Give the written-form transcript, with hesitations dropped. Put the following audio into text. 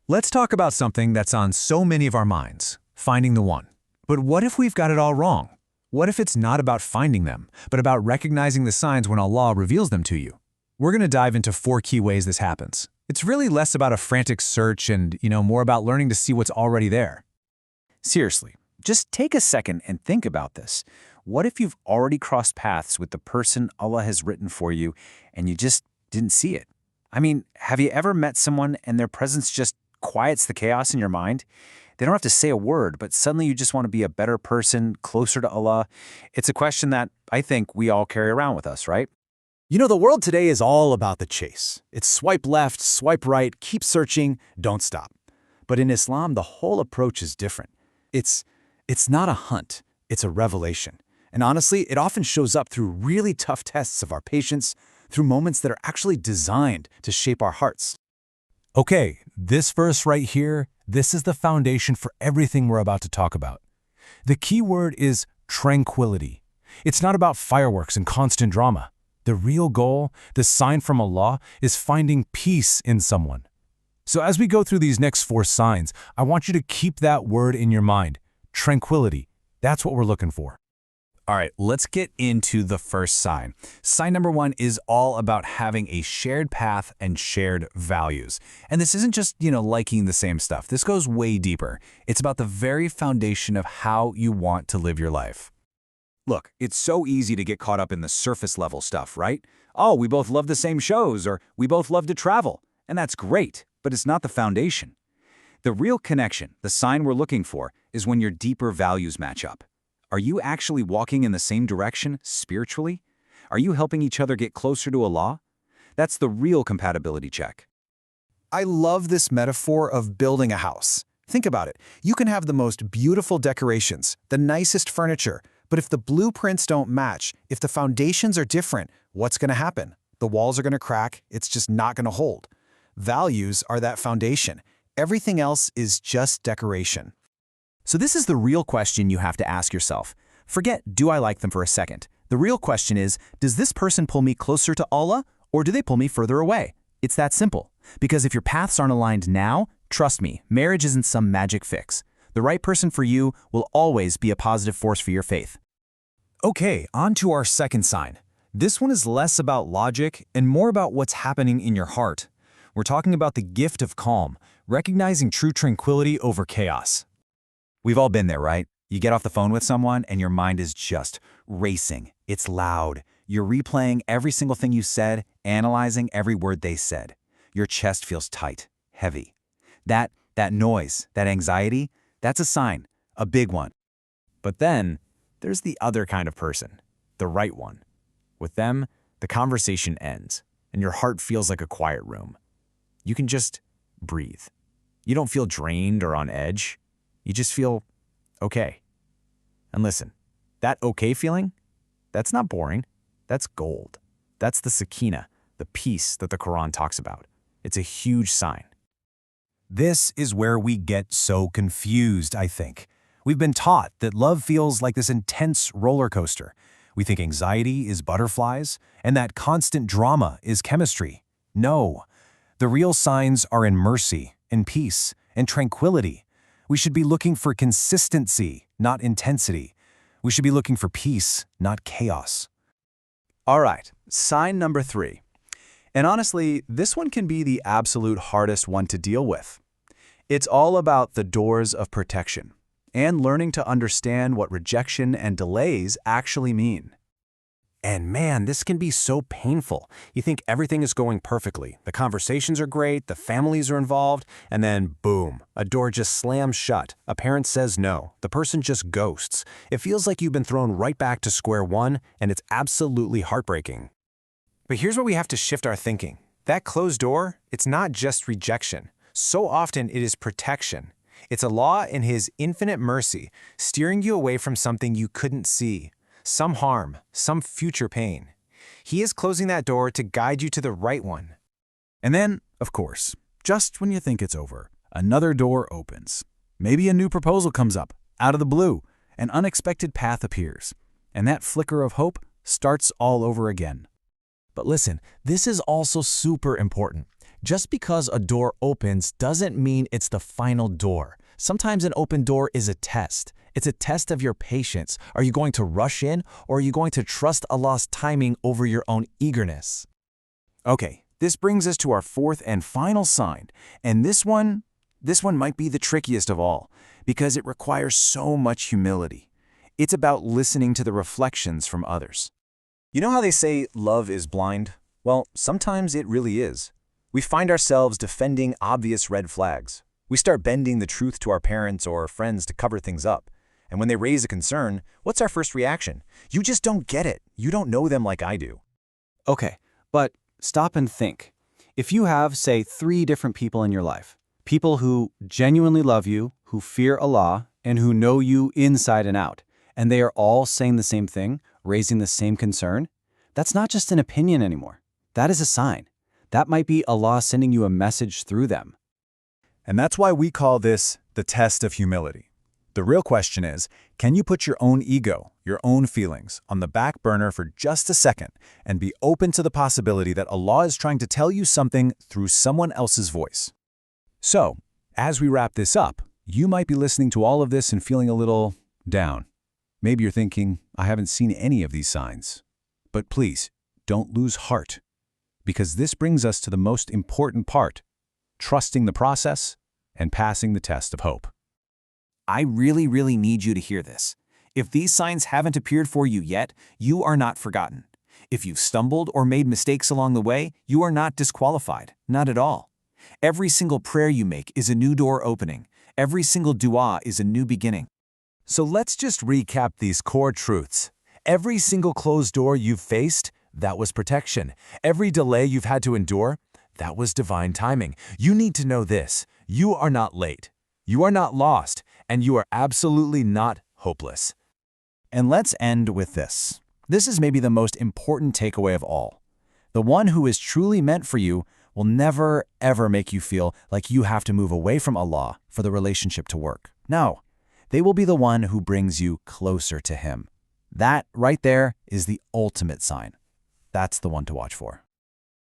Let's talk about something that's on so many of our minds, finding the one. But what if we've got it all wrong? What if it's not about finding them, but about recognizing the signs when Allah reveals them to you? We're going to dive into 4 key ways this happens. It's really less about a frantic search and, more about learning to see what's already there. Seriously, just take a second and think about this. What if you've already crossed paths with the person Allah has written for you and you just didn't see it? I mean, have you ever met someone and their presence just quiets the chaos in your mind? They don't have to say a word, but suddenly you just want to be a better person, closer to Allah. It's a question that I think we all carry around with us, right? The world today is all about the chase. It's swipe left, swipe right, keep searching, don't stop. But in Islam, the whole approach is different. It's not a hunt, it's a revelation. And honestly, it often shows up through really tough tests of our patience, through moments that are actually designed to shape our hearts. Okay, this verse right here, this is the foundation for everything we're about to talk about. The key word is tranquility. It's not about fireworks and constant drama. The real goal, the sign from Allah, is finding peace in someone. So as we go through these next 4 signs, I want you to keep that word in your mind. Tranquility. That's what we're looking for. All right, let's get into the first sign. Sign number 1 is all about having a shared path and shared values. And this isn't just, liking the same stuff. This goes way deeper. It's about the very foundation of how you want to live your life. Look, it's so easy to get caught up in the surface level stuff, right? Oh, we both love the same shows, or we both love to travel. And that's great, but it's not the foundation. The real connection, the sign we're looking for, is when your deeper values match up. Are you actually walking in the same direction spiritually? Are you helping each other get closer to Allah? That's the real compatibility check. I love this metaphor of building a house. Think about it. You can have the most beautiful decorations, the nicest furniture, but if the blueprints don't match, if the foundations are different, what's going to happen? The walls are going to crack, it's just not going to hold. Values are that foundation. Everything else is just decoration. So this is the real question you have to ask yourself. Forget, do I like them for a second? The real question is, does this person pull me closer to Allah, or do they pull me further away? It's that simple. Because if your paths aren't aligned now, trust me, marriage isn't some magic fix. The right person for you will always be a positive force for your faith. Okay, on to our second sign. This one is less about logic and more about what's happening in your heart. We're talking about the gift of calm, recognizing true tranquility over chaos. We've all been there, right? You get off the phone with someone and your mind is just racing. It's loud. You're replaying every single thing you said, analyzing every word they said. Your chest feels tight, heavy. That noise, that anxiety, that's a sign, a big one. But then, there's the other kind of person, the right one. With them, the conversation ends, and your heart feels like a quiet room. You can just breathe. You don't feel drained or on edge. You just feel okay. And listen, that okay feeling, that's not boring. That's gold. That's the sakina, the peace that the Quran talks about. It's a huge sign. This is where we get so confused, I think. We've been taught that love feels like this intense roller coaster. We think anxiety is butterflies, and that constant drama is chemistry. No. The real signs are in mercy, in peace, and tranquility. We should be looking for consistency, not intensity. We should be looking for peace, not chaos. All right, sign number 3. And honestly, this one can be the absolute hardest one to deal with. It's all about the doors of protection and learning to understand what rejection and delays actually mean. And man, this can be so painful. You think everything is going perfectly. The conversations are great, the families are involved, and then boom, a door just slams shut. A parent says no. The person just ghosts. It feels like you've been thrown right back to square one, and it's absolutely heartbreaking. But here's where we have to shift our thinking. That closed door, it's not just rejection. So often it is protection. It's Allah in His infinite mercy, steering you away from something you couldn't see. Some harm, some future pain. He is closing that door to guide you to the right one. And then, of course, just when you think it's over, another door opens. Maybe a new proposal comes up, out of the blue. An unexpected path appears. And that flicker of hope starts all over again. But listen, this is also super important. Just because a door opens doesn't mean it's the final door. Sometimes an open door is a test. It's a test of your patience. Are you going to rush in, or are you going to trust Allah's timing over your own eagerness? Okay, this brings us to our fourth and final sign, and this one might be the trickiest of all, because it requires so much humility. It's about listening to the reflections from others. You know how they say love is blind? Well, sometimes it really is. We find ourselves defending obvious red flags. We start bending the truth to our parents or friends to cover things up. And when they raise a concern, what's our first reaction? You just don't get it. You don't know them like I do. Okay, but stop and think. If you have, say, 3 different people in your life, people who genuinely love you, who fear Allah, and who know you inside and out, and they are all saying the same thing, raising the same concern, that's not just an opinion anymore. That is a sign. That might be Allah sending you a message through them. And that's why we call this the test of humility. The real question is, can you put your own ego, your own feelings, on the back burner for just a second and be open to the possibility that Allah is trying to tell you something through someone else's voice? So, as we wrap this up, you might be listening to all of this and feeling a little down. Maybe you're thinking, I haven't seen any of these signs. But please, don't lose heart, because this brings us to the most important part, trusting the process and passing the test of hope. I really, really need you to hear this. If these signs haven't appeared for you yet, you are not forgotten. If you've stumbled or made mistakes along the way, you are not disqualified, not at all. Every single prayer you make is a new door opening. Every single dua is a new beginning. So let's just recap these core truths. Every single closed door you've faced, that was protection. Every delay you've had to endure, that was divine timing. You need to know this: you are not late, you are not lost, and you are absolutely not hopeless. And let's end with this. This is maybe the most important takeaway of all. The one who is truly meant for you will never, ever make you feel like you have to move away from Allah for the relationship to work. No, they will be the one who brings you closer to Him. That right there is the ultimate sign. That's the one to watch for.